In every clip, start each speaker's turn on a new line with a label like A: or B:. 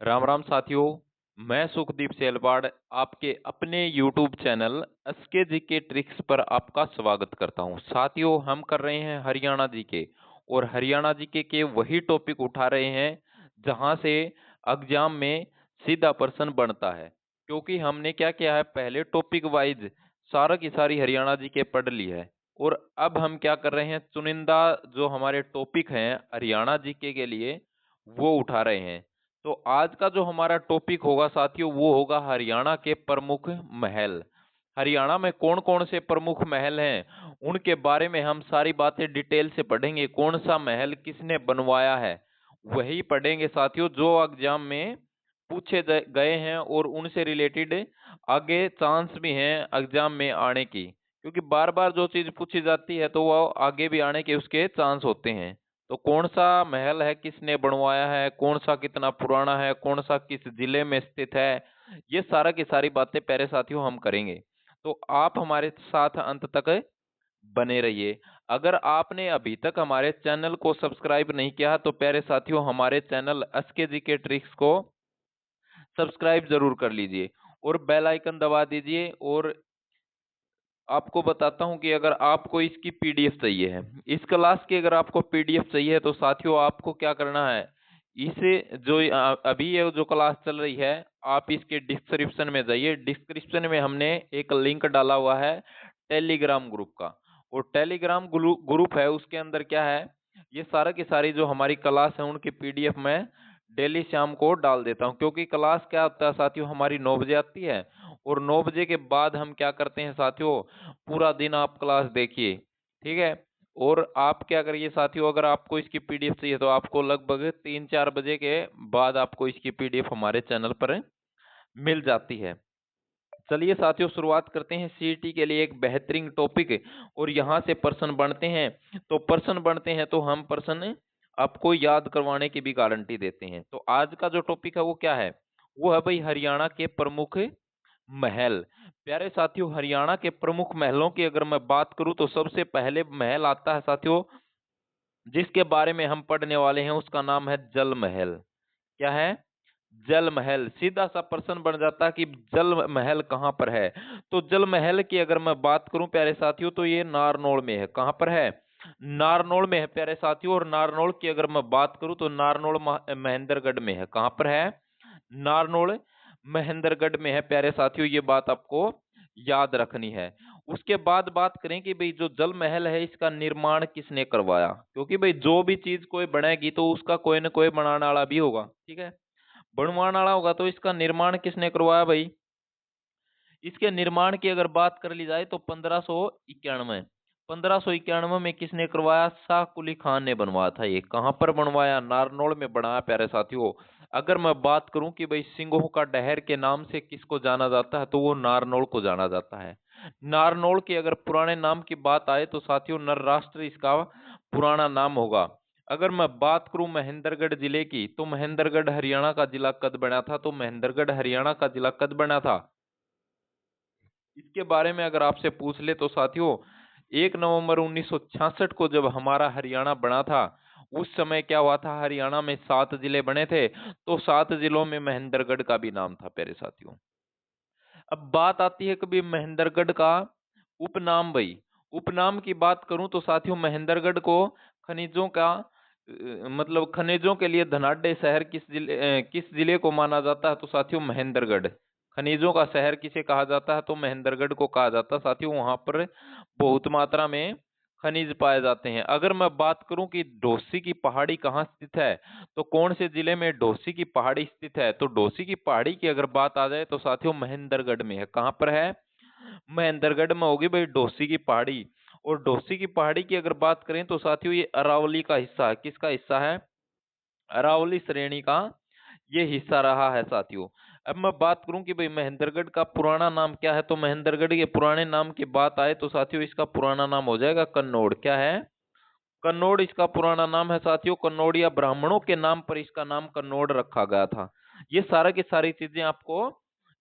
A: राम राम साथियों। मैं सुखदीप सेलवाड़ आपके अपने YouTube चैनल एसके जी के ट्रिक्स पर आपका स्वागत करता हूं। साथियों, हम कर रहे हैं हरियाणा जी के और हरियाणा जी के वही टॉपिक उठा रहे हैं जहां से एग्जाम में सीधा प्रश्न बनता है। क्योंकि हमने क्या किया है, पहले टॉपिक वाइज सारा की सारी हरियाणा जी के पढ़ ली है और अब हम क्या कर रहे हैं, चुनिंदा जो हमारे टॉपिक हैं हरियाणा जीके के लिए वो उठा रहे हैं। तो आज का जो हमारा टॉपिक होगा साथियों, वो होगा हरियाणा के प्रमुख महल। हरियाणा में कौन कौन से प्रमुख महल हैं उनके बारे में हम सारी बातें डिटेल से पढ़ेंगे। कौन सा महल किसने बनवाया है वही पढ़ेंगे साथियों, जो एग्जाम में पूछे गए हैं और उनसे रिलेटेड आगे चांस भी हैं एग्जाम में आने की। क्योंकि बार बार जो चीज पूछी जाती है तो वो आगे भी आने के उसके चांस होते हैं। तो कौन सा महल है, किसने बनवाया है, कौन सा कितना पुराना है, कौन सा किस जिले में स्थित है, ये सारा की सारी बातें प्यारे साथियों हम करेंगे। तो आप हमारे साथ अंत तक बने रहिए। अगर आपने अभी तक हमारे चैनल को सब्सक्राइब नहीं किया तो प्यारे साथियों हमारे चैनल एसके जी के ट्रिक्स को सब्सक्राइब जरूर कर लीजिए और बेल आइकन दबा दीजिए। और आपको बताता हूं कि अगर आपको इसकी पीडीएफ चाहिए है, इस क्लास की अगर आपको पीडीएफ चाहिए तो साथियों आपको क्या करना है, इसे जो अभी ये जो क्लास चल रही है आप इसके डिस्क्रिप्शन में जाइए। डिस्क्रिप्शन में हमने एक लिंक डाला हुआ है टेलीग्राम ग्रुप का, और टेलीग्राम ग्रुप है उसके अंदर क्या है, ये सारा की सारी जो हमारी क्लास है उनकी पीडीएफ में डेली शाम को डाल देता हूँ। क्योंकि क्लास क्या होता है साथियों, हमारी 9 बजे आती है और 9 बजे के बाद हम क्या करते हैं साथियों, पूरा दिन आप क्लास देखिए, ठीक है। और आप क्या करिए साथियों, अगर आपको इसकी पीडीएफ चाहिए तो आपको लगभग 3-4 बजे के बाद आपको इसकी पीडीएफ हमारे चैनल पर मिल जाती है। चलिए साथियों शुरुआत करते हैं सीईटी के लिए एक बेहतरीन टॉपिक, और यहाँ से प्रश्न बनते हैं। तो प्रश्न बनते हैं तो हम प्रश्न आपको याद करवाने की भी गारंटी देते हैं। तो आज का जो टॉपिक है वो क्या है, वो है भाई हरियाणा के प्रमुख महल। प्यारे साथियों, हरियाणा के प्रमुख महलों की अगर मैं बात करूं तो सबसे पहले महल आता है साथियों जिसके बारे में हम पढ़ने वाले हैं, उसका नाम है जल महल। क्या है? जल महल। सीधा सा प्रश्न बन जाता है कि जल महल कहाँ पर है। तो जल महल की अगर मैं बात करूं प्यारे साथियों तो ये नारनौल में है। कहाँ पर है? नारनौल में है प्यारे साथियों। और नारनौल की अगर मैं बात करूं तो नारनौल महेंद्रगढ़ में है। कहाँ पर है? नारनौल महेंद्रगढ़ में है प्यारे साथियों, ये बात आपको याद रखनी है। उसके बाद बात करें कि भाई जो जल महल है इसका निर्माण किसने करवाया। क्योंकि भाई जो भी चीज कोई बनेगी तो उसका कोई ना कोई बनाने वाला भी होगा, ठीक है। बनवाने वाला होगा तो इसका निर्माण किसने करवाया भाई। इसके निर्माण की अगर बात कर ली जाए तो 1591, 1591 में किसने करवाया? शाह कुली खान ने बनवाया था। ये कहाँ पर बनवाया? नारनौल में बनाया प्यारे साथियों। अगर मैं बात करूं कि भाई सिंगों का डहर के नाम से किसको जाना जाता है तो वो नारनौल को जाना जाता है। नारनौल के अगर पुराने नाम की बात आए तो साथियों नरराष्ट्र इसका पुराना नाम होगा। अगर मैं बात करूं महेंद्रगढ़ जिले की तो महेंद्रगढ़ हरियाणा का जिला कद बना था। तो महेंद्रगढ़ हरियाणा का जिला कद बना था, इसके बारे में अगर आपसे पूछ ले तो साथियों 1 नवंबर 1966 को जब हमारा हरियाणा बना था उस समय क्या हुआ था, हरियाणा में 7 जिले बने थे। तो 7 जिलों में महेंद्रगढ़ का भी नाम था प्यारे साथियों। अब बात आती है कभी महेंद्रगढ़ का उपनाम भाई। उपनाम की बात करूं तो साथियों महेंद्रगढ़ को खनिजों का मतलब खनिजों के लिए धनाढ्य शहर किस जिले को माना जाता है तो साथियों महेंद्रगढ़। खनिजों का शहर किसे कहा जाता है तो महेंद्रगढ़ को कहा जाता है साथियों। वहां पर बहुत मात्रा में खनिज पाए जाते हैं। अगर मैं बात करूं कि डोसी की पहाड़ी कहाँ स्थित है तो कौन से जिले में डोसी की पहाड़ी स्थित है, तो डोसी की पहाड़ी की अगर बात आ जाए तो साथियों महेंद्रगढ़ में है। कहाँ पर है? महेंद्रगढ़ में होगी भाई डोसी की पहाड़ी। और डोसी की पहाड़ी की अगर बात करें तो साथियों ये अरावली का हिस्सा है। किसका हिस्सा है? अरावली श्रेणी का ये हिस्सा रहा है साथियों। अब मैं बात करूं कि भाई महेंद्रगढ़ का पुराना नाम क्या है तो महेंद्रगढ़ के पुराने नाम की बात आए तो साथियों इसका पुराना नाम हो जाएगा कन्नौड़। क्या है? कन्नौड़ इसका पुराना नाम है साथियों। कन्नौड़िया ब्राह्मणों के नाम पर इसका नाम कन्नौड़ रखा गया था। ये सारा की सारी चीजें आपको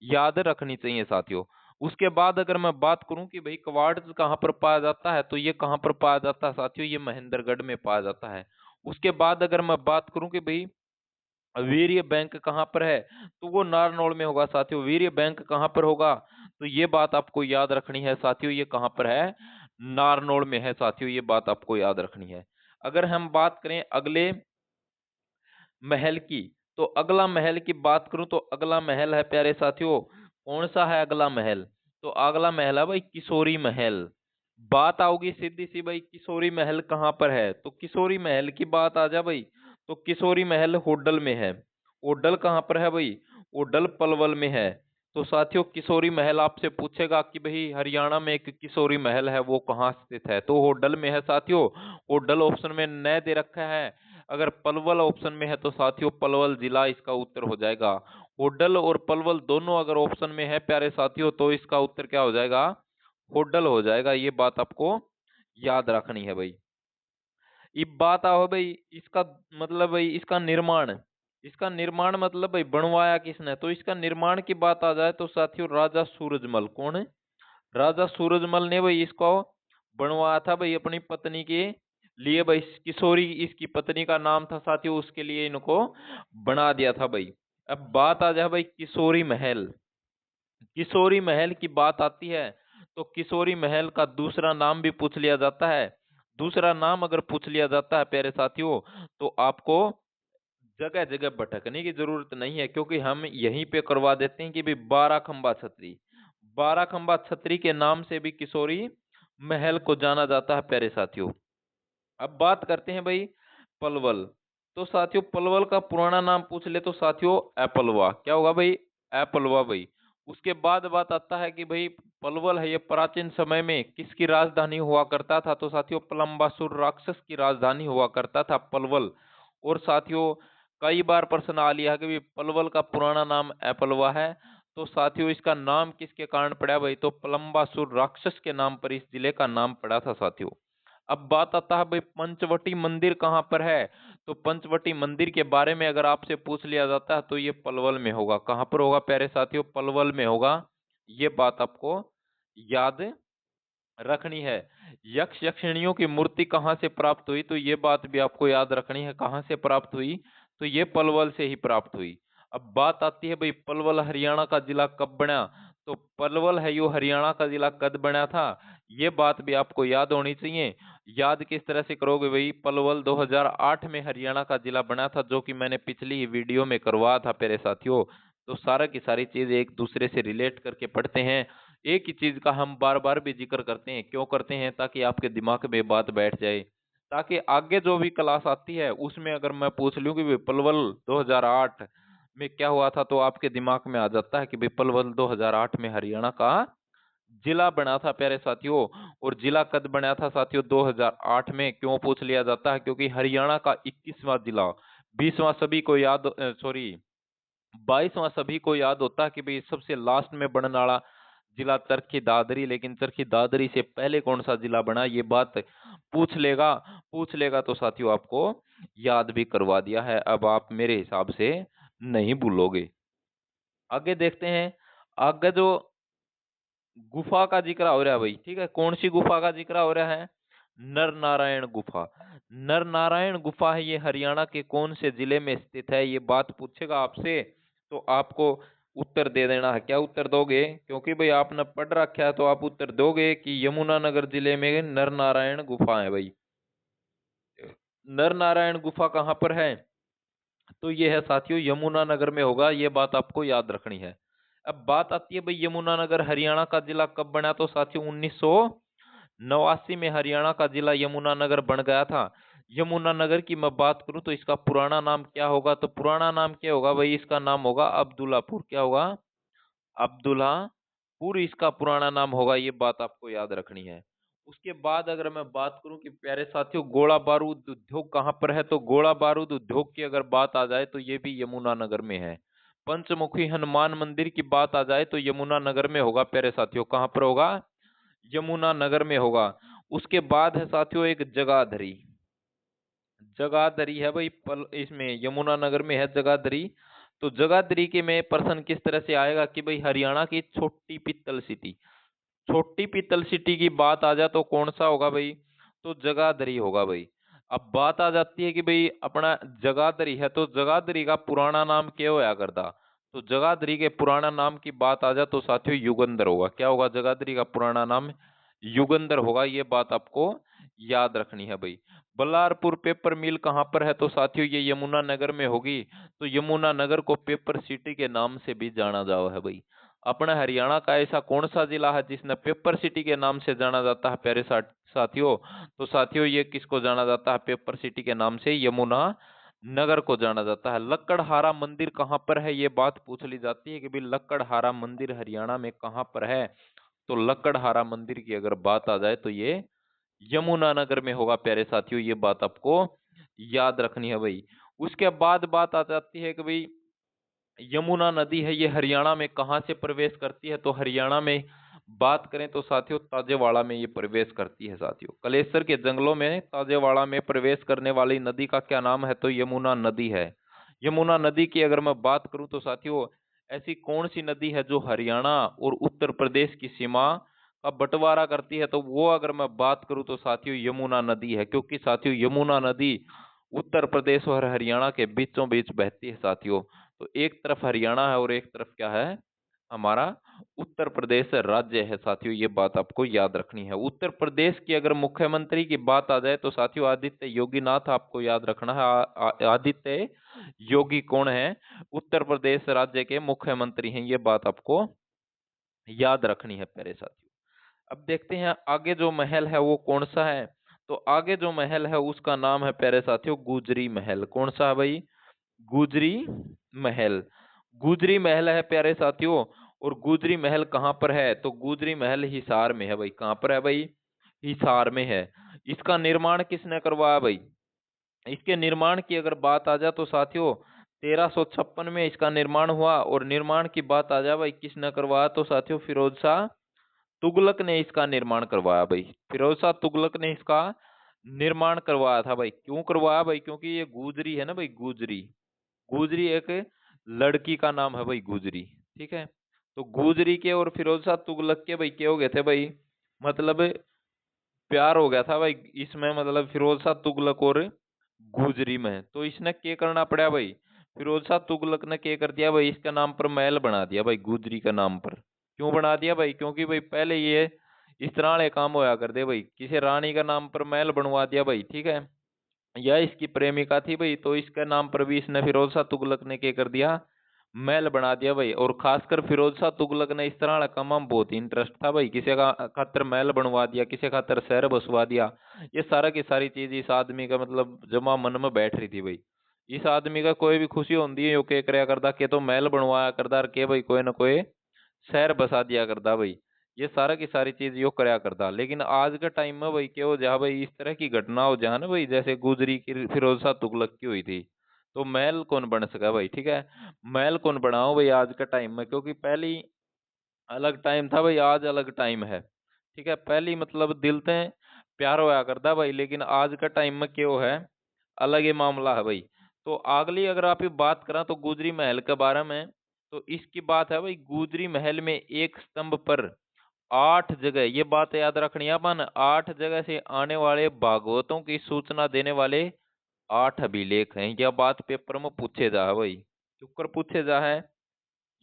A: याद रखनी चाहिए साथियों। उसके बाद अगर मैं बात करूं कि भाई क्वार्ट्ज कहाँ पर पाया जाता है तो ये कहाँ पर पाया जाता है साथियों, ये महेंद्रगढ़ में पाया जाता है। उसके बाद अगर मैं बात करूं कि भाई वीर्य बैंक कहाँ पर है? तो वो नारनौल में होगा साथियों। वीर्य बैंक कहाँ पर होगा? तो ये बात आपको याद रखनी है साथियों, ये कहाँ पर है? नारनौल में है साथियों, ये बात आपको याद रखनी है। अगर हम बात करें अगले महल की, तो अगला महल की बात करूं तो अगला महल है प्यारे साथियों, कौन सा है अगला महल? तो अगला महल है भाई किशोरी महल। बात आओगी सीधी सी भाई, किशोरी महल कहाँ पर है? तो किशोरी महल की बात आ जा भाई, तो किशोरी महल होडल में है। होडल कहाँ पर है भाई? होडल पलवल में है। तो साथियों किशोरी महल आपसे पूछेगा कि भाई हरियाणा में एक किशोरी महल है, वो कहाँ स्थित है? तो होडल में है साथियों। होडल ऑप्शन में न दे रखा है। अगर पलवल ऑप्शन में है तो साथियों पलवल जिला इसका उत्तर हो जाएगा। होडल और पलवल दोनों अगर ऑप्शन में है प्यारे साथियों, तो इसका उत्तर क्या हो जाएगा? होडल हो जाएगा। ये बात आपको याद रखनी है भाई। अब बात आओ भाई इसका मतलब भाई इसका निर्माण मतलब भाई बनवाया किसने? तो इसका निर्माण की बात आ जाए तो साथियों राजा सूरजमल। कौन है? राजा सूरजमल ने भाई इसको बनवाया था भाई अपनी पत्नी के लिए भाई। किशोरी इसकी पत्नी का नाम था साथियों, उसके लिए इनको बना दिया था भाई। अब बात आ जाए भाई किशोरी महल। किशोरी महल की बात आती है तो किशोरी महल का दूसरा नाम भी पूछ लिया जाता है। दूसरा नाम अगर पूछ लिया जाता है प्यारे साथियों, तो आपको जगह जगह भटकने की जरूरत नहीं है, क्योंकि हम यहीं पे करवा देते हैं कि भाई 12 खंबा छतरी। 12 खंबा छतरी के नाम से भी किशोरी महल को जाना जाता है प्यारे साथियों। अब बात करते हैं भाई पलवल। तो साथियों पलवल का पुराना नाम पूछ ले तो साथियों एपलवा। क्या होगा भाई? एपलवा भाई। उसके बाद बात आता है कि भाई पलवल है ये प्राचीन समय में किसकी राजधानी हुआ करता था? तो साथियों पलम्बासुर राक्षस की राजधानी हुआ करता था पलवल। और साथियों कई बार प्रश्न आ लिया कि भाई पलवल का पुराना नाम एपलवा है। तो साथियों इसका नाम किसके कारण पड़ा भाई? तो पलम्बासुर राक्षस के नाम पर इस जिले का नाम पड़ा था साथियों। अब बात आता है भाई पंचवटी मंदिर कहाँ पर है? तो पंचवटी मंदिर के बारे में अगर आपसे पूछ लिया जाता है तो ये पलवल में होगा। कहाँ पर होगा प्यारे साथियों? पलवल में होगा। ये बात आपको याद रखनी है। यक्ष यक्षिणियों की मूर्ति कहाँ से प्राप्त हुई? तो ये बात भी आपको याद रखनी है, कहाँ से प्राप्त हुई? तो ये पलवल से ही प्राप्त हुई। अब बात आती है भाई पलवल हरियाणा का जिला कब बना? तो पलवल है यो हरियाणा का जिला कब बना था? ये बात भी आपको याद होनी चाहिए। याद किस तरह से करोगे भाई? पलवल 2008 में हरियाणा का जिला बना था, जो कि मैंने पिछली ही वीडियो में करवाया था प्यारे साथियों। तो सारा की सारी चीज एक दूसरे से रिलेट करके पढ़ते हैं। एक ही चीज का हम बार बार भी जिक्र करते हैं, क्यों करते हैं? ताकि आपके दिमाग में बात बैठ जाए, ताकि आगे जो भी क्लास आती है उसमें अगर मैं पूछ लूं कि भाई पलवल 2008 में क्या हुआ था, तो आपके दिमाग में आ जाता है कि भाई पलवल 2008 में हरियाणा का जिला बना था प्यारे साथियों। और जिला कद बना था साथियों? 2008 में। क्यों पूछ लिया जाता है? क्योंकि हरियाणा का 21वां जिला, 20वां सभी को याद, सॉरी 22वां सभी को याद होता है कि भाई सबसे लास्ट में बनने वाला जिला चरखी दादरी, लेकिन चरखी दादरी से पहले कौन सा जिला बना? ये बात पूछ लेगा तो साथियों आपको याद भी करवा दिया है, अब आप मेरे हिसाब से नहीं भूलोगे। आगे देखते हैं। आगे जो गुफा का जिक्र हो रहा है भाई, ठीक है, कौन सी गुफा का जिक्र हो रहा है? नर नारायण गुफा। नर नारायण गुफा है ये हरियाणा के कौन से जिले में स्थित है? ये बात पूछेगा आपसे तो आपको उत्तर दे देना है। क्या उत्तर दोगे? क्योंकि भाई आपने पढ़ रखा है तो आप उत्तर दोगे कि यमुनानगर जिले में नर नारायण गुफा है भाई। नर नारायण गुफा कहाँ पर है? तो ये है साथियों यमुनानगर में होगा। ये बात आपको याद रखनी है। अब बात आती है भाई यमुनानगर हरियाणा का जिला कब बना? तो साथियों 1989 में हरियाणा का जिला यमुनानगर बन गया था। यमुनानगर की मैं बात करूं तो इसका पुराना नाम क्या होगा? तो पुराना नाम क्या होगा भाई? इसका नाम होगा अब्दुल्लापुर। क्या होगा? अब्दुल्लापुर इसका पुराना नाम होगा। ये बात आपको याद रखनी है। उसके बाद अगर मैं बात करूं कि प्यारे साथियों गोला बारूद उद्योग कहाँ पर है, तो गोला बारूद उद्योग की अगर बात आ जाए तो ये भी यमुनानगर में है। पंचमुखी हनुमान मंदिर की बात आ जाए तो यमुनानगर में होगा प्यारे साथियों। कहाँ पर होगा? यमुनानगर में होगा। उसके बाद है साथियों एक जगाधरी। जगाधरी है भाई इसमें यमुनानगर में है जगाधरी। तो जगाधरी के में प्रश्न किस तरह से आएगा कि भाई हरियाणा की छोटी पित्तल सिटी, छोटी पित्तल सिटी की बात आ जाए तो कौन सा होगा भाई? तो जगाधरी होगा भाई। अब बात आ जाती है कि भाई अपना जगाधरी है, तो जगाधरी का पुराना नाम क्या होया करता? तो जगाधरी के पुराना नाम की बात आ जाए तो साथियों युगंधर होगा। क्या होगा? जगाधरी का पुराना नाम युगंधर होगा। ये बात आपको याद रखनी है भाई। बल्लारपुर पेपर मिल कहाँ पर है? तो साथियों ये यमुनानगर में होगी। तो यमुनानगर को पेपर सिटी के नाम से भी जाना जाओ है भाई। अपना हरियाणा का ऐसा कौन सा जिला है जिसने पेपर सिटी के नाम से जाना जाता है प्यारे साथियों? तो साथियों ये किसको जाना जाता है पेपर सिटी के नाम से? यमुना नगर को जाना जाता है। लक्कड़हारा मंदिर कहाँ पर है? ये बात पूछ ली जाती है कि भाई लक्कड़हारा मंदिर हरियाणा में कहाँ पर है? तो लक्कड़हारा मंदिर की अगर बात आ जाए तो ये यमुनानगर में होगा प्यारे साथियों। ये बात आपको याद रखनी है भाई। उसके बाद बात आ जाती है कि भाई यमुना नदी है, ये हरियाणा में कहाँ से प्रवेश करती है? तो हरियाणा में बात करें तो साथियों ताजेवाड़ा में ये प्रवेश करती है साथियों। कलेसर के जंगलों में ताजेवाड़ा में प्रवेश करने वाली नदी का क्या नाम है? तो यमुना नदी है। यमुना नदी की अगर मैं बात करूं तो साथियों ऐसी कौन सी नदी है जो हरियाणा और उत्तर प्रदेश की सीमा का बंटवारा करती है? तो वो अगर मैं बात करूं तो साथियों यमुना नदी है, क्योंकि साथियों यमुना नदी उत्तर प्रदेश और हरियाणा के बीचों बीच बहती है साथियों। तो एक तरफ हरियाणा है और एक तरफ क्या है? हमारा उत्तर प्रदेश राज्य है साथियों। ये बात आपको याद रखनी है। उत्तर प्रदेश की अगर मुख्यमंत्री की बात आ जाए तो साथियों आदित्य योगी नाथ आपको याद रखना है। आदित्य योगी कौन है? उत्तर प्रदेश राज्य के मुख्यमंत्री हैं। ये बात आपको याद रखनी है प्यारे साथियों। अब देखते हैं आगे जो महल है वो कौन सा है? तो आगे जो महल है उसका नाम है प्यारे साथियों गुजरी महल। कौन सा है भाई? गुजरी महल। गुजरी महल है प्यारे साथियों। और गुजरी महल कहाँ पर है? तो गुजरी महल हिसार में है भाई। कहाँ पर है भाई? हिसार में है। इसका निर्माण किसने करवाया भाई? इसके निर्माण की अगर बात आ जाए तो साथियों 1356 में इसका निर्माण हुआ। और निर्माण की बात आ जाए भाई किसने करवाया? तो साथियों फिरोज शाह तुगलक ने इसका निर्माण करवाया भाई। फिरोज शाह तुगलक ने इसका निर्माण करवाया था भाई। क्यों करवाया भाई? क्योंकि ये गुजरी है ना भाई, गुजरी। गुजरी एक लड़की का नाम है भाई, गुजरी। ठीक है। तो गुजरी के और फिरोज शाह तुगलक के भाई क्या हो गए थे भाई? मतलब प्यार हो गया था भाई इसमें, मतलब फिरोज शाह तुगलक और गुजरी में। तो इसने क्या करना पड़ा भाई? फिरोज शाह तुगलक ने क्या कर दिया भाई? इसका नाम पर महल बना दिया भाई, गुजरी का नाम पर। क्यों बना दिया भाई? क्योंकि भाई पहले ये इस तरह के काम होया कर दे भाई, किसी रानी का नाम पर महल बनवा दिया भाई। ठीक है। यह इसकी प्रेमिका थी भाई, तो इसके नाम पर भी इसने फिरोज शाह तुगलक ने क्या कर दिया? महल बना दिया भाई। और खासकर फिरोज शाह तुगलक ने इस तरह का काम में बहुत इंटरेस्ट था भाई। किसी का खातर महल बनवा दिया, किसी खातर शहर बसवा दिया। ये सारा की सारी चीज इस आदमी का मतलब जमा मन में बैठ रही थी भाई। इस आदमी का कोई भी खुशी होती है यो क्या करया करता के तो महल बनवाया करता के भाई कोई ना कोई शहर बसा दिया करता भाई। ये सारा की सारी चीज यो करया करता। लेकिन आज के टाइम में भाई क्या हो जा भाई, इस तरह की घटना हो जा ना भाई, जैसे गुजरी की फिरोज शाह तुगलक की हुई थी, तो महल कौन बन सका भाई? ठीक है। महल कौन बनाओ भाई आज के टाइम में? क्योंकि पहली अलग टाइम था भाई, आज अलग टाइम है। ठीक है। पहली मतलब दिल से प्यार होया करता भाई, लेकिन आज का टाइम में क्यों है? अलग ही मामला है भाई। तो अगली अगर आप ये बात करें तो गुजरी महल के बारे में, तो इसकी बात है भाई गुजरी महल में एक स्तंभ पर 8 जगह, ये बात याद रखनी है अपन, 8 जगह से आने वाले भागवतों की सूचना देने वाले 8 अभिलेख हैं। यह बात पेपर में पूछे जा है भाई। क्यों कर पूछे जा है?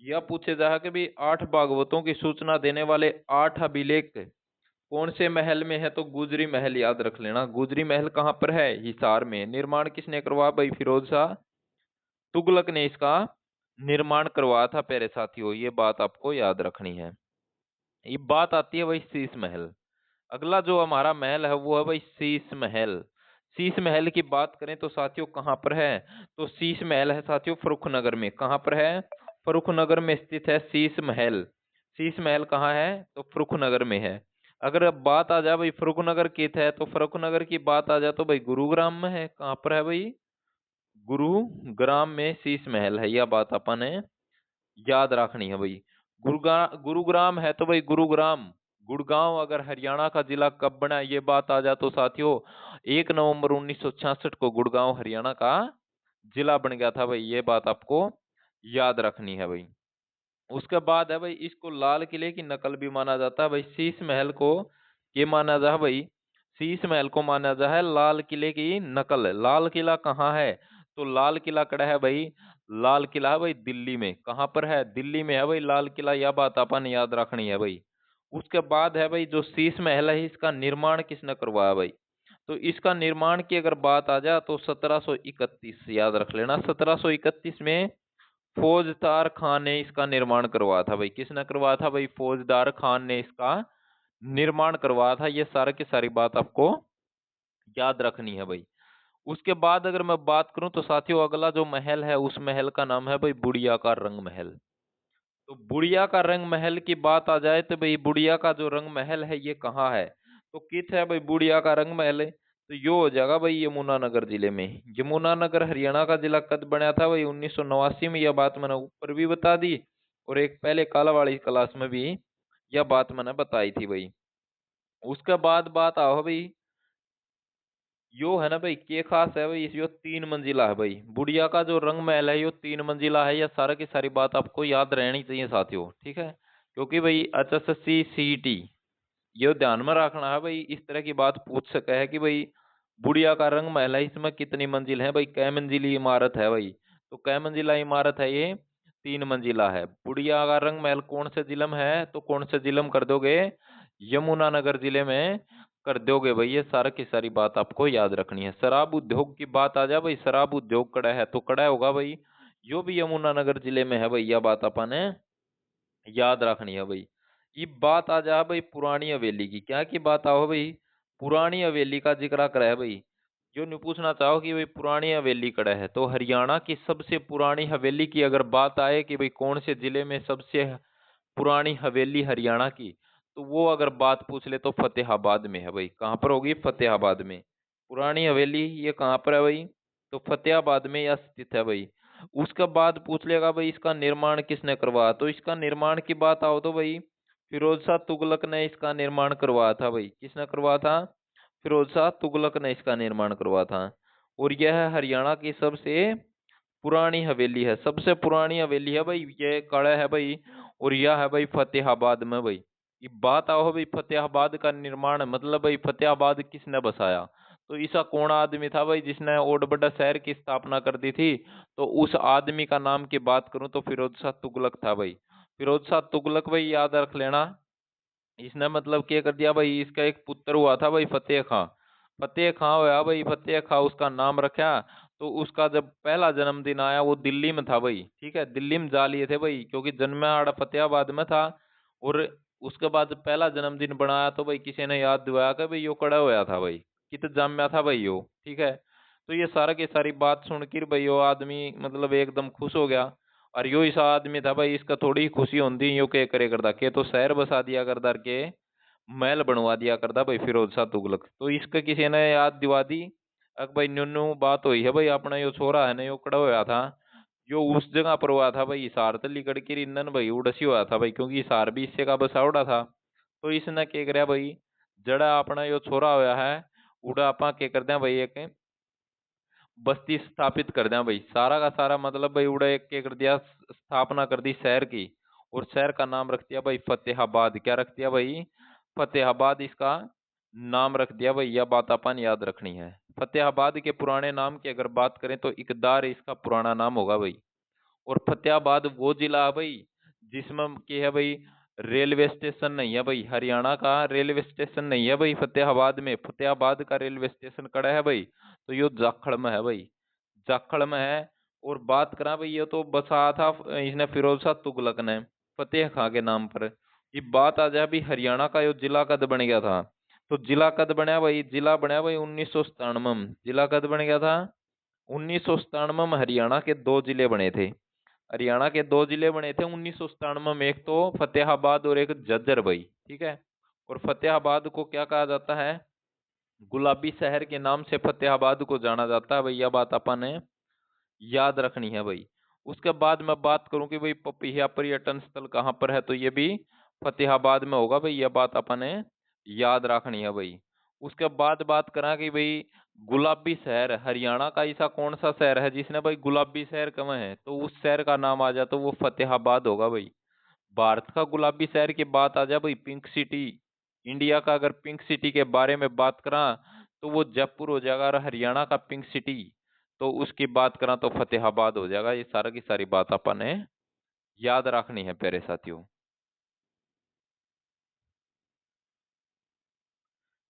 A: यह पूछे जा है कि भाई 8 भागवतों की सूचना देने वाले 8 अभिलेख कौन से महल में है? तो गुजरी महल याद रख लेना। गुजरी महल कहाँ पर है? हिसार में। निर्माण किसने करवाया भाई? फिरोज शाह तुगलक ने इसका निर्माण करवाया था प्यारे साथियों। ये बात आपको याद रखनी है। ये बात आती है भाई शीश महल। अगला जो हमारा महल है वो है भाई शीश महल। शीश महल की बात करें तो साथियों कहाँ पर है? तो शीश महल है साथियों फर्रुखनगर में। कहाँ पर है? फर्रुखनगर में स्थित है शीश महल। शीश महल कहाँ है? तो फर्रुखनगर में है। अगर अब बात आ जाए भाई फर्रुखनगर कित है, तो फर्रुखनगर की बात आ जाए तो भाई गुरुग्राम में है। कहाँ पर है भाई? गुरुग्राम में शीश महल है। यह बात अपन ने याद रखनी है भाई। गुरुग्राम है तो भाई गुरुग्राम। गुड़गांव अगर हरियाणा का जिला कब बना, ये बात आ जाए तो साथियों 1 नवंबर 1966 को गुड़गांव हरियाणा का जिला बन गया था भाई। ये बात आपको याद रखनी है भाई। उसके बाद है भाई इसको लाल किले की नकल भी माना जाता है भाई। शीश महल को ये माना जाता है भाई, शीश महल को माना जा है लाल किले की नकल। लाल किला कहाँ है? तो लाल किला कड़ा है भाई, लाल किला है भाई दिल्ली में। कहाँ पर है? दिल्ली में है भाई लाल किला, यह बात अपन याद रखनी है भाई। उसके बाद है भाई जो शीश महल है, इसका निर्माण किसने करवाया भाई? तो इसका निर्माण की अगर बात आ जाए तो 1731, याद रख लेना, 1731 में फौजदार खान ने इसका निर्माण करवाया था भाई। किसने करवाया था भाई? फौजदार खान ने इसका निर्माण करवाया था। ये सारा की सारी बात आपको याद रखनी है भाई। उसके बाद अगर मैं बात करूं तो साथियों, अगला जो महल है उस महल का नाम है भाई बुढ़िया का रंग महल। तो बुढ़िया का रंग महल की बात आ जाए तो भाई बुढ़िया का जो रंग महल है ये कहाँ है? तो कित है भाई बुढ़िया का रंग महल है? तो यो हो जाएगा भाई यमुनानगर जिले में। यमुनानगर हरियाणा का जिला कद बना था भाई 1989 में। यह बात मैंने ऊपर भी बता दी और एक पहले काला वाली क्लास में भी यह बात मैंने बताई थी भाई। उसके बाद बात आओ भाई, यो है ना भाई के खास है भाई, यो 3 मंजिला है भाई। बुढ़िया का जो रंग महल है यो 3 मंजिला है। यह सारा की सारी बात आपको याद रहनी चाहिए साथियों, ठीक है? क्योंकि भाई HSSC CET ये ध्यान में रखना है भाई, इस तरह की बात पूछ सका है कि भाई बुढ़िया का रंग महल है, इसमें कितनी मंजिल है भाई, कै मंजिली इमारत है भाई? तो कै मंजिला इमारत है ये? 3 मंजिला है। बुढ़िया का रंग महल कौन से जिले में है? तो कौन से जिले में कर दोगे? यमुनानगर जिले में कर दोगे भाई। ये सारा की सारी बात आपको याद रखनी है। शराब उद्योग की बात आ जाए भाई, शराब उद्योग कड़ा है तो कड़ा होगा भाई, यो भी यमुनानगर जिले में है भाई। यह बात अपन ने याद रखनी है भाई। ये बात आ जा भाई पुरानी हवेली की, क्या की बात आओ भाई? पुरानी हवेली का जिक्र करे है भाई। जो नहीं पूछना चाहो कि भाई पुरानी हवेली कड़ा है, तो हरियाणा की सबसे पुरानी हवेली की अगर बात आए कि भाई कौन से जिले में सबसे पुरानी हवेली हरियाणा की, तो वो अगर बात पूछ ले तो फतेहाबाद में है भाई। कहाँ पर होगी? फतेहाबाद में। पुरानी हवेली ये कहाँ पर है भाई? तो फतेहाबाद में यह स्थित है भाई। उसके बाद पूछ लेगा भाई इसका निर्माण किसने करवाया, तो इसका निर्माण की बात आओ तो भाई फिरोज शाह तुगलक ने इसका निर्माण करवाया था भाई। किसने करवाया था? फिरोज शाह तुगलक ने इसका निर्माण करवाया था। और यह हरियाणा की सबसे पुरानी हवेली है, सबसे पुरानी हवेली है भाई। ये कड़ा है भाई और यह है भाई फतेहाबाद में भाई। ये बात आओ भाई फतेहाबाद का निर्माण, मतलब भाई फतेहाबाद किसने बसाया? तो ऐसा कौन आदमी था भाई जिसने ओड बड़ा शहर की स्थापना कर दी थी? तो उस आदमी का नाम की बात करूं तो फिरोज शाह तुगलक था भाई। फिरोज शाह तुगलक भाई याद रख लेना। इसने मतलब क्या कर दिया भाई, इसका एक पुत्र हुआ था भाई फतेह खां। फतेह खां हुआ भाई, फतेह खां उसका नाम रखा। तो उसका जब पहला जन्मदिन आया वो दिल्ली में था भाई, ठीक है? दिल्ली में जा लिए थे भाई क्योंकि जन्मा आड़ा फतेहाबाद में था। और उसके बाद पहला जन्मदिन बनाया तो भाई किसी ने याद दिलाया कि भाई यो कड़ा होया था भाई, कित जाम्या था भाई यो, ठीक है? तो ये सारा की सारी बात सुन कर भाई यो आदमी मतलब एकदम खुश हो गया। और यो ऐसा आदमी था भाई, इसका थोड़ी ही खुशी होती, यो क्या करे करता के तो शहर बसा दिया करता के महल बनवा दिया करता भाई फिरोज शाह तुगलक। तो इसका किसी ने याद दिवा दी। अब भाई न्यू न्यू बात हुई है भाई, अपना यो छोरा है ना यो कड़ा होया था, जो उस जगह पर हुआ था भाई हिसार तली कड़की इंधन भाई उड़सी हुआ था भाई, क्योंकि हिसार भी इससे का बसावड़ा था। तो इसने क्या कराया भाई, जड़ा अपना यो छोरा होया है उड़ा आपा क्या करते हैं भाई एक बस्ती स्थापित कर दिया भाई। सारा का सारा मतलब भाई उड़ा एक क्या कर दिया, स्थापना कर दी शहर की। और शहर का नाम रख दिया भाई फतेहाबाद। क्या रख दिया भाई? फतेहाबाद इसका नाम रख दिया भाई। यह बात अपन याद रखनी है। फतेहाबाद के पुराने नाम की अगर बात करें तो इकदार इसका पुराना नाम होगा भाई। और फतेहाबाद वो जिला है भाई जिसमें क्या है भाई, रेलवे स्टेशन नहीं है भाई। हरियाणा का रेलवे स्टेशन नहीं है भाई फतेहाबाद में। फतेहाबाद का रेलवे स्टेशन कड़ा है भाई, तो यो जाखड़ में है भाई, जाखड़ में है। और बात करा भाई ये तो बसा था इसने फिरोज शाह तुगलक ने फतेह खां के नाम पर। ये बात आ जाए अभी हरियाणा का यो जिला कद बन गया था, तो जिला कद बनया भाई, जिला बनया भाई 1997 में। जिला कद बन गया था 1997 में। हरियाणा के 2 जिले बने थे। हरियाणा के 2 जिले बने थे 1997 में, एक तो फतेहाबाद और एक झज्जर भाई, ठीक है? और फतेहाबाद को क्या कहा जाता है? गुलाबी शहर के नाम से फतेहाबाद को जाना जाता है भाई। यह बात अपन ने याद रखनी है भाई। उसके बाद मैं बात करूं कि भाई पपिया पर्यटन स्थल कहाँ पर है, तो ये भी फतेहाबाद में होगा भाई। यह बात अपन ने याद रखनी है भाई। उसके बाद बात करा कि भाई गुलाबी शहर हरियाणा का ऐसा कौन सा शहर है जिसने भाई गुलाबी शहर कहा है, तो उस शहर का नाम आ जाए तो वो फतेहाबाद होगा भाई। भारत का गुलाबी शहर की बात आ जाए भाई, पिंक सिटी इंडिया का अगर पिंक सिटी के बारे में बात करा तो वो जयपुर हो जाएगा, और हरियाणा का पिंक सिटी तो उसकी बात करा तो फतेहाबाद हो जाएगा। ये सारा की सारी बात अपन ने याद रखनी है प्यारे साथियों।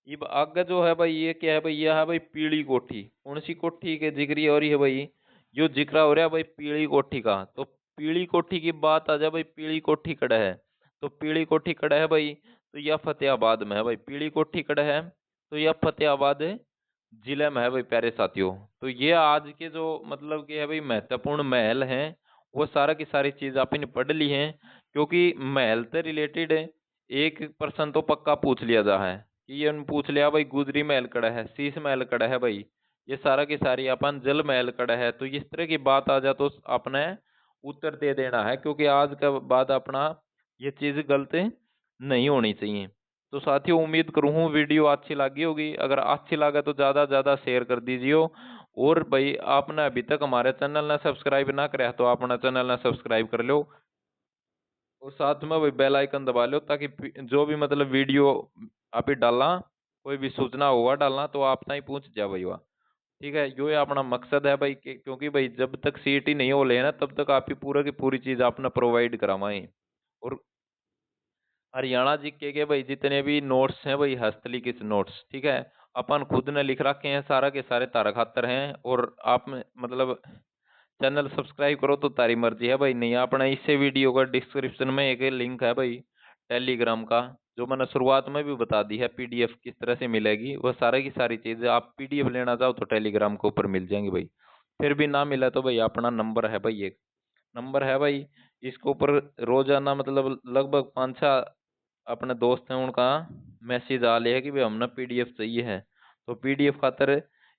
A: अब आगे जो है भाई, ये क्या है भाई, यह है भाई पीली कोठी। कौन सी कोठी के जिक्र हो रही है भाई, जो जिक्र हो रहा है भाई पीली कोठी का। तो पीली कोठी की बात आ जाए भाई, पीली कोठी कड़ा है, तो पीली कोठी कड़ा है भाई, तो यह फतेहाबाद में है भाई। पीली कोठी कड़ा है तो यह फतेहाबाद जिले में है भाई प्यारे साथियों। तो ये आज के जो मतलब कि है भाई महत्वपूर्ण महल हैं, वो सारा की सारी चीज आपने पढ़ ली है। क्योंकि महल से रिलेटेड एक प्रश्न तो पक्का पूछ लिया जा है कि ये उन पूछ लिया भाई गुजरी महल कड़ा है, शीश महल कड़ा है भाई, ये सारा की सारी अपन जल महल कड़ा है। तो इस तरह की बात आ जाए तो आपने उत्तर दे देना है, क्योंकि आज के बाद अपना ये चीज गलत नहीं होनी चाहिए। तो साथियों उम्मीद करूँ हूँ वीडियो अच्छी लगी होगी, अगर अच्छी लगे तो ज्यादा से ज्यादा शेयर कर दीजिए। और भाई आपने अभी तक हमारे चैनल ने सब्सक्राइब ना करे तो अपना चैनल ने सब्सक्राइब कर लो, और साथ में वही बेल आइकन दबा लो, ताकि जो भी मतलब वीडियो आप ही डालना, कोई भी सूचना हुआ डालना तो आप तक पहुंच जा भाई वह। ठीक है, यो ये अपना मकसद है भाई क्योंकि भाई जब तक सीटी नहीं हो ले ना तब तक आप ही पूरा की पूरी चीज आपने प्रोवाइड करावाएं। और हरियाणा जीके के भाई जितने भी नोट्स हैं भाई हस्तलिखित नोट्स, ठीक है, अपन खुद ने लिख रखे हैं, सारा के सारे तारा खातर हैं। और आप मतलब चैनल सब्सक्राइब करो तो तारी मर्जी है भाई, नहीं अपने इससे वीडियो का डिस्क्रिप्शन में एक लिंक है भाई टेलीग्राम का, जो मैंने शुरुआत में भी बता दी है, पीडीएफ किस तरह से मिलेगी, वह सारी की सारी चीजें आप पीडीएफ लेना चाहो तो टेलीग्राम के ऊपर मिल जाएंगी भाई। फिर भी ना मिला तो भाई अपना नंबर है भाई, एक नंबर है भाई, इसके ऊपर रोजाना मतलब लगभग 5-6 अपने दोस्त हैं उनका मैसेज आ लिया है कि भाई हमने पीडीएफ चाहिए है। तो पीडीएफ खातर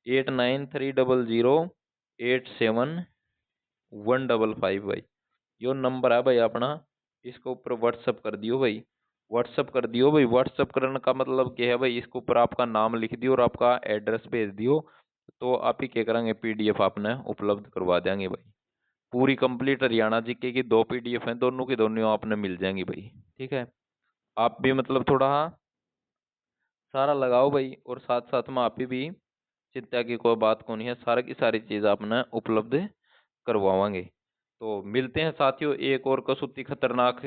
A: 8930087155 भाई, यो नंबर है भाई अपना, इसके ऊपर व्हाट्सअप कर दियो भाई। व्हाट्सअप कर दियो भाई, व्हाट्सअप करने का मतलब क्या है भाई, इसके ऊपर आपका नाम लिख दियो और आपका एड्रेस भेज दियो, तो आप ही क्या करेंगे पीडीएफ आपने उपलब्ध करवा देंगे भाई। पूरी कंप्लीट हरियाणा जीके की 2 पीडीएफ हैं, दोनों की दोनों आपने मिल जाएंगी भाई। ठीक है, आप भी मतलब थोड़ा सारा लगाओ भाई, और साथ साथ में आप ही भी चिंता की कोई बात को नहीं है, सारी की सारी चीज आपने उपलब्ध करवावांगे। तो मिलते हैं साथियों एक और कसूती खतरनाक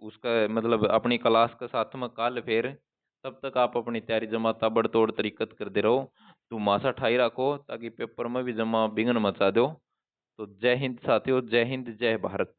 A: उसका मतलब अपनी क्लास के साथ में कल फिर। तब तक आप अपनी तैयारी जमा ताबड़तोड़ तरीकत करते रहो, धुमासा ठाई रखो ताकि पेपर में भी जमा विघ्न मचा दो। तो जय हिंद साथियों, जय हिंद, जय भारत।